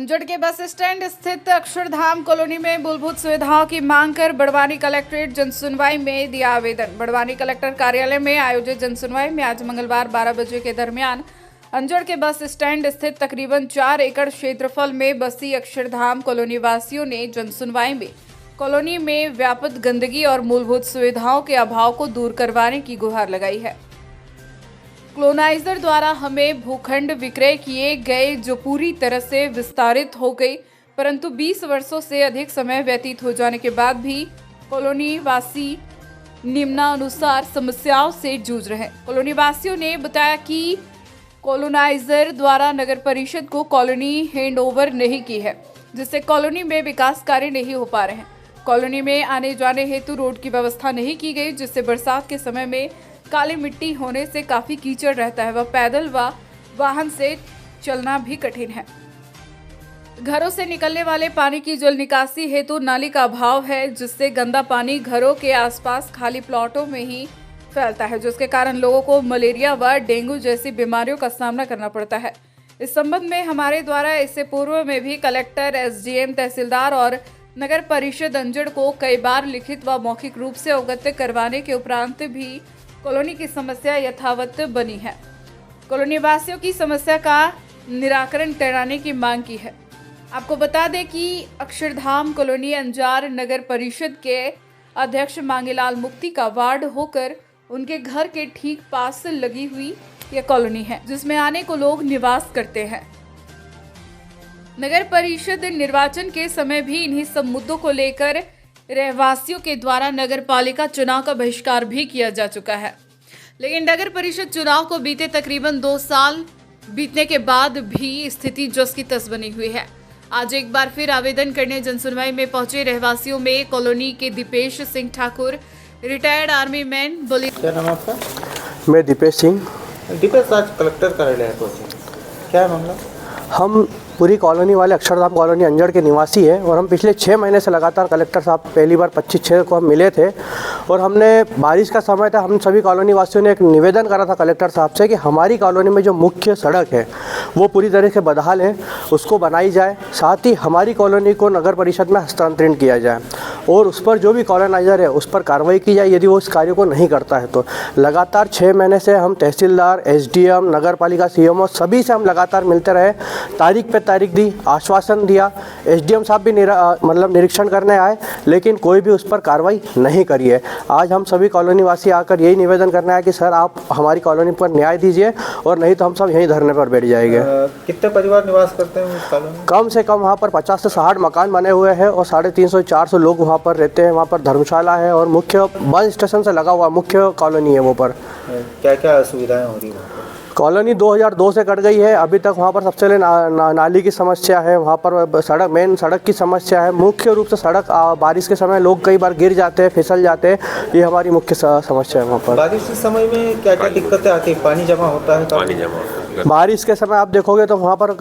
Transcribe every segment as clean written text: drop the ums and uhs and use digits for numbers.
अंजड़ के bus stand स्थित Akshardham colony में मूलभूत सुविधाओं की मांग कर बड़वानी कलेक्ट्रेट जनसुनवाई में दिया आवेदन। बड़वानी कलेक्टर कार्यालय में आयोजित जनसुनवाई में आज मंगलवार 12 बजे के दरमियान अंजड़ के बस स्टैंड स्थित तकरीबन 4 एकड़ क्षेत्रफल में बसी अक्षरधाम कॉलोनी वासियों ने जनसुनवाई में कॉलोनी में व्याप्त गंदगी और मूलभूत सुविधाओं के अभाव को दूर करवाने की गुहार लगाई है। कॉलोनाइजर द्वारा हमें भूखंड विक्रय किए गए जो पूरी तरह से विस्तारित हो गई, परंतु 20 वर्षों से अधिक समय व्यतीत हो जाने के बाद भी कॉलोनी वासी निम्नानुसार समस्याओं से जूझ रहे हैं। कॉलोनी वासियों ने बताया कि कॉलोनाइजर द्वारा नगर परिषद को कॉलोनी हैंडओवर नहीं की है, जिससे कॉलोनी में विकास कार्य नहीं हो पा रहे हैं। कॉलोनी में आने जाने हेतु रोड की व्यवस्था नहीं की गई, जिससे बरसात के समय में काली मिट्टी होने से काफी कीचड़ रहता है व पैदल व वाहन से चलना भी कठिन है। घरों से निकलने वाले पानी की जल निकासी हेतु नाली का अभाव है, जिससे गंदा पानी घरों के आसपास खाली प्लॉटों में ही फैलता है, जिसके कारण लोगों को मलेरिया व डेंगू जैसी बीमारियों का सामना करना पड़ता है। इस संबंध में हमारे द्वारा इससे पूर्व में भी कलेक्टर, एसडीएम, तहसीलदार और नगर परिषद अंजड़ को कई बार लिखित व मौखिक रूप से अवगत करवाने के उपरांत भी कॉलोनी की समस्या यथावत बनी है। कॉलोनी वासियों की समस्या का निराकरण कराने की मांग की है। आपको बता दें कि अक्षरधाम कॉलोनी अंजार नगर परिषद के अध्यक्ष मांगेलाल मुक्ति का वार्ड होकर उनके घर के ठीक पास लगी हुई यह कॉलोनी है, जिसमें आने को लोग निवास करते हैं। नगर परिषद निर्वाचन के समय भी इन्हीं सब मुद्दों को लेकर रहवासियों के द्वारा नगर पालिका चुनाव का बहिष्कार भी किया जा चुका है, लेकिन नगर परिषद चुनाव को बीते तकरीबन 2 साल बीतने के बाद भी स्थिति जस की तस बनी हुई है। आज एक बार फिर आवेदन करने जनसुनवाई में पहुंचे रहवासियों में कॉलोनी के Dipesh Singh Thakur, retired army man बोले। क्या नाम आपका? मैं दीपेश सिंह। दीपेश, आज कलेक्टर कार्यालय है पहुंचे, क्या है मामला? हम पूरी कॉलोनी वाले अक्षरधाम कॉलोनी अंजड़ के निवासी हैं और हम पिछले 6 महीने से लगातार कलेक्टर साहब पहली बार 25/6 को हम मिले थे और हमने बारिश का समय था, हम सभी कॉलोनी वासियों ने एक निवेदन करा था कलेक्टर साहब से कि हमारी कॉलोनी में जो मुख्य सड़क है वो पूरी तरह से बदहाल है, उसको बनाई जाए, साथ ही हमारी कॉलोनी को नगर परिषद में हस्तांतरित किया जाए और उस पर जो भी कॉलोनाइजर है उस पर कार्रवाई की जाए यदि वो इस कार्य को नहीं करता है तो। लगातार 6 महीने से हम तहसीलदार, एसडीएम, नगर पालिका सीएमओ सभी से हम लगातार मिलते रहे, तारीख पे तारीख दी, आश्वासन दिया। एसडीएम साहब भी निरीक्षण करने आए, लेकिन कोई भी उस पर कार्रवाई नहीं करी है। आज हम सभी कॉलोनी वासी आकर यही निवेदन करना है कि सर आप हमारी कॉलोनी पर न्याय दीजिए और नहीं तो हम सब यहीं धरने पर बैठ जाएंगे। कितने परिवार निवास करते हैं उस कॉलोनी में? कम से कम वहाँ पर 50 से 60 मकान बने हुए हैं और 350-400 लोग वहाँ पर रहते हैं। वहाँ पर धर्मशाला है और मुख्य बस स्टेशन से लगा हुआ मुख्य कॉलोनी है वो पर। क्या क्या सुविधाएं हो रही है? कॉलोनी 2002 से कट गई है, अभी तक वहाँ पर सबसे पहले नाली की समस्या है, वहाँ पर मेन सड़क की समस्या है। मुख्य रूप से सड़क बारिश के समय लोग कई बार गिर जाते हैं, फिसल जाते हैं, ये हमारी मुख्य समस्या है वहाँ पर। बारिश के समय में क्या क्या दिक्कतें आती है? पानी जमा होता है? बारिश के समय आप देखोगे तो वहाँ पर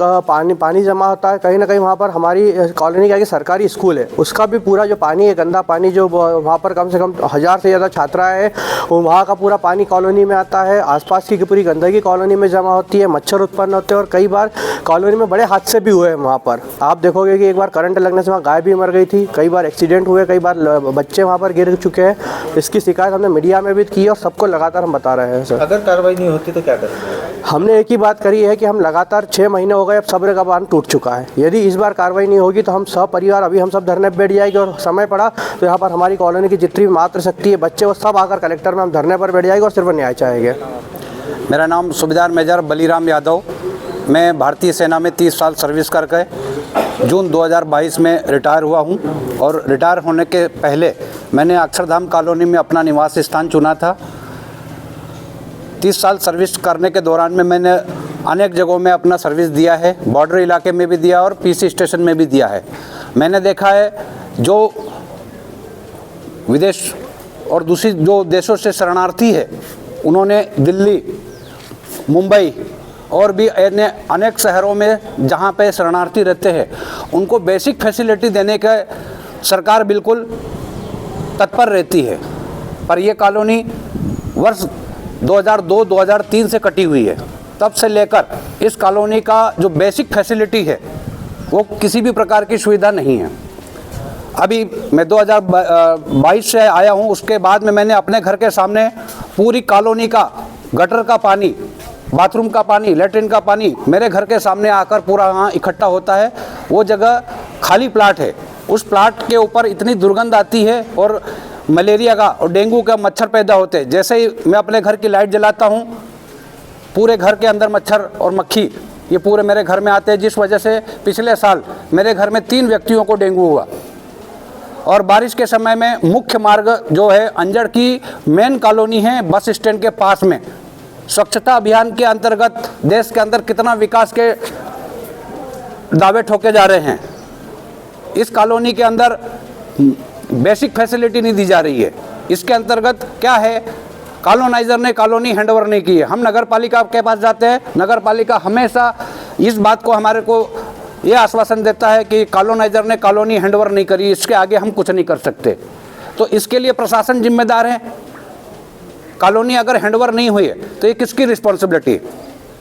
पानी जमा होता है। कहीं ना कहीं वहाँ पर हमारी कॉलोनी का सरकारी स्कूल है, उसका भी पूरा जो पानी है, गंदा पानी जो वहाँ पर कम से कम 1000 से ज़्यादा छात्राएँ हैं, वहाँ का पूरा पानी कॉलोनी में आता है। आसपास की पूरी गंदगी कॉलोनी में जमा होती है, मच्छर उत्पन्न होते हैं और कई बार कॉलोनी में बड़े हादसे भी हुए हैं। वहाँ पर आप देखोगे कि एक बार करंट लगने से वहाँ गाय भी मर गई थी, कई बार एक्सीडेंट हुए, कई बार बच्चे वहाँ पर गिर चुके हैं। इसकी शिकायत हमने मीडिया में भी की और सबको लगातार हम बता रहे हैं। सर, अगर कार्रवाई नहीं होती तो क्या करेंगे? हमने एक ही बात करी है कि हम लगातार 6 महीने हो गए, अब सब्र का बांध टूट चुका है। यदि इस बार कार्रवाई नहीं होगी तो हम सब परिवार अभी हम सब धरने पर बैठ जाएंगे और समय पड़ा तो यहाँ पर हमारी कॉलोनी की जितनी भी मात्र शक्ति है, बच्चे, वो सब आकर कलेक्टर में हम धरने पर बैठ जाएंगे और सिर्फ न्याय चाहेंगे। मेरा नाम सूबेदार मेजर बलीराम यादव। मैं भारतीय सेना में 30 साल सर्विस करके जून 2022 में रिटायर हुआ हूं और रिटायर होने के पहले मैंने अक्षरधाम कॉलोनी में अपना निवास स्थान चुना था। 30 साल सर्विस करने के दौरान में मैंने अनेक जगहों में अपना सर्विस दिया है, बॉर्डर इलाके में भी दिया और पीसी स्टेशन में भी दिया है। मैंने देखा है जो विदेश और दूसरी जो देशों से शरणार्थी है, उन्होंने दिल्ली, मुंबई और भी अनेक शहरों में जहाँ पे शरणार्थी रहते हैं उनको बेसिक फैसिलिटी देने का सरकार बिल्कुल तत्पर रहती है, पर ये कॉलोनी वर्ष 2002-2003 से कटी हुई है। तब से लेकर इस कॉलोनी का जो बेसिक फैसिलिटी है वो किसी भी प्रकार की सुविधा नहीं है। अभी मैं 2022 से आया हूँ, उसके बाद में मैंने अपने घर के सामने पूरी कॉलोनी का गटर का पानी, बाथरूम का पानी, लेटरिन का पानी मेरे घर के सामने आकर पूरा वहाँ इकट्ठा होता है। वो जगह खाली प्लाट है, उस प्लाट के ऊपर इतनी दुर्गंध आती है और मलेरिया का और डेंगू का मच्छर पैदा होते हैं। जैसे ही मैं अपने घर की लाइट जलाता हूँ, पूरे घर के अंदर मच्छर और मक्खी ये पूरे मेरे घर में आते हैं, जिस वजह से पिछले साल मेरे घर में 3 व्यक्तियों को डेंगू हुआ। और बारिश के समय में मुख्य मार्ग जो है अंजड़ की मेन कॉलोनी है, बस स्टैंड के पास में, स्वच्छता अभियान के अंतर्गत देश के अंदर कितना विकास के दावे ठोके जा रहे हैं, इस कॉलोनी के अंदर बेसिक फैसिलिटी नहीं दी जा रही है। इसके अंतर्गत क्या है, कॉलोनाइजर ने कॉलोनी हैंडओवर नहीं की है। हम नगर पालिका के पास जाते हैं, नगर पालिका हमेशा इस बात को हमारे को ये आश्वासन देता है कि कॉलोनाइजर ने कॉलोनी हैंडओवर नहीं करी, इसके आगे हम कुछ नहीं कर सकते। तो इसके लिए प्रशासन जिम्मेदार है। कॉलोनी अगर हैंडओवर नहीं हुई है तो ये किसकी रिस्पॉन्सिबिलिटी?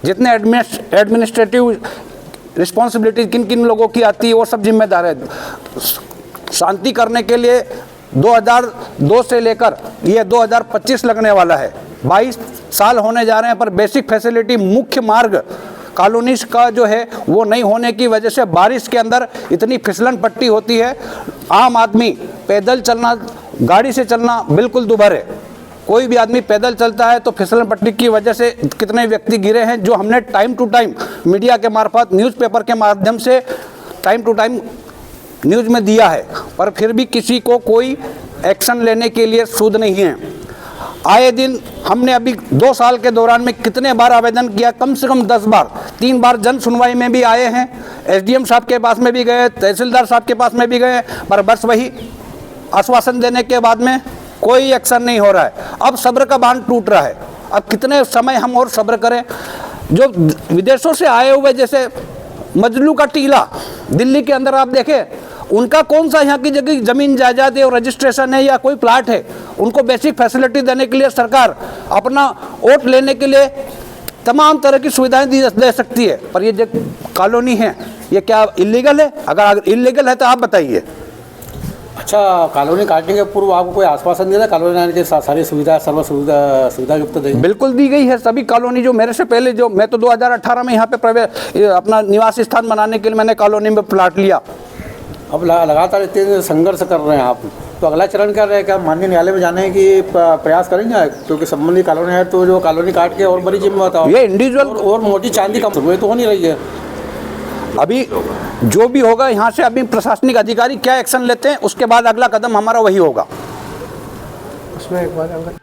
जितने एडमिनिस्ट्रेटिव रिस्पॉन्सिबिलिटी किन किन लोगों की आती है वो सब जिम्मेदार है। शांति करने के लिए 2002 से लेकर ये 2025 लगने वाला है, 22 साल होने जा रहे हैं, पर बेसिक फैसिलिटी मुख्य मार्ग कॉलोनी का जो है वो नहीं होने की वजह से बारिश के अंदर इतनी फिसलन पट्टी होती है। आम आदमी पैदल चलना, गाड़ी से चलना बिल्कुल दुभर है। कोई भी आदमी पैदल चलता है तो फिसलन पट्टी की वजह से कितने व्यक्ति गिरे हैं, जो हमने टाइम टू टाइम मीडिया के मार्फत, न्यूज़पेपर के माध्यम से टाइम टू टाइम न्यूज़ में दिया है, पर फिर भी किसी को कोई एक्शन लेने के लिए सूद नहीं है। आए दिन हमने अभी 2 साल के दौरान में कितने बार आवेदन किया, कम से कम 10 बार, 3 बार जन सुनवाई में भी आए हैं, एसडीएम साहब के पास में भी गए, तहसीलदार साहब के पास में भी गए, पर बस वही आश्वासन देने के बाद में कोई एक्शन नहीं हो रहा है। अब सब्र का बांध टूट रहा है। अब कितने समय हम और सब्र करें? जो विदेशों से आए हुए, जैसे मजलू का टीला दिल्ली के अंदर आप देखें, उनका कौन सा यहाँ की जगह ज़मीन जायदाद है और रजिस्ट्रेशन है या कोई प्लाट है, उनको बेसिक फैसिलिटी देने के लिए सरकार अपना वोट लेने के लिए तमाम तरह की सुविधाएं दे सकती है। पर ये जो कॉलोनी है ये क्या इलीगल है? अगर इलीगल है तो आप बताइए। अच्छा, कॉलोनी काटने के पूर्व आपको कोई आश्वासन दिया था कॉलोनी आने के सारी सुविधा, सर्व सुविधा युक्त देंगे? बिल्कुल दी गई है। सभी कॉलोनी जो मेरे से पहले, जो मैं तो 2018 में यहाँ पे प्रवेश अपना निवास स्थान बनाने के लिए मैंने कॉलोनी में प्लाट लिया। अब लगातार इतने संघर्ष कर रहे हैं आप, तो अगला चरण क्या रहेगा? माननीय न्यायालय में जाने की प्रयास करेंगे? क्योंकि संबंधित कॉलोनी है तो जो कॉलोनी काट के और बड़ी जिम्मे बताओ, ये इंडिविजुअल और मोटी चांदी कम तो हो नहीं रही है। अभी जो भी होगा यहाँ से, अभी प्रशासनिक अधिकारी क्या एक्शन लेते हैं उसके बाद अगला कदम हमारा वही होगा। उसमें एक बार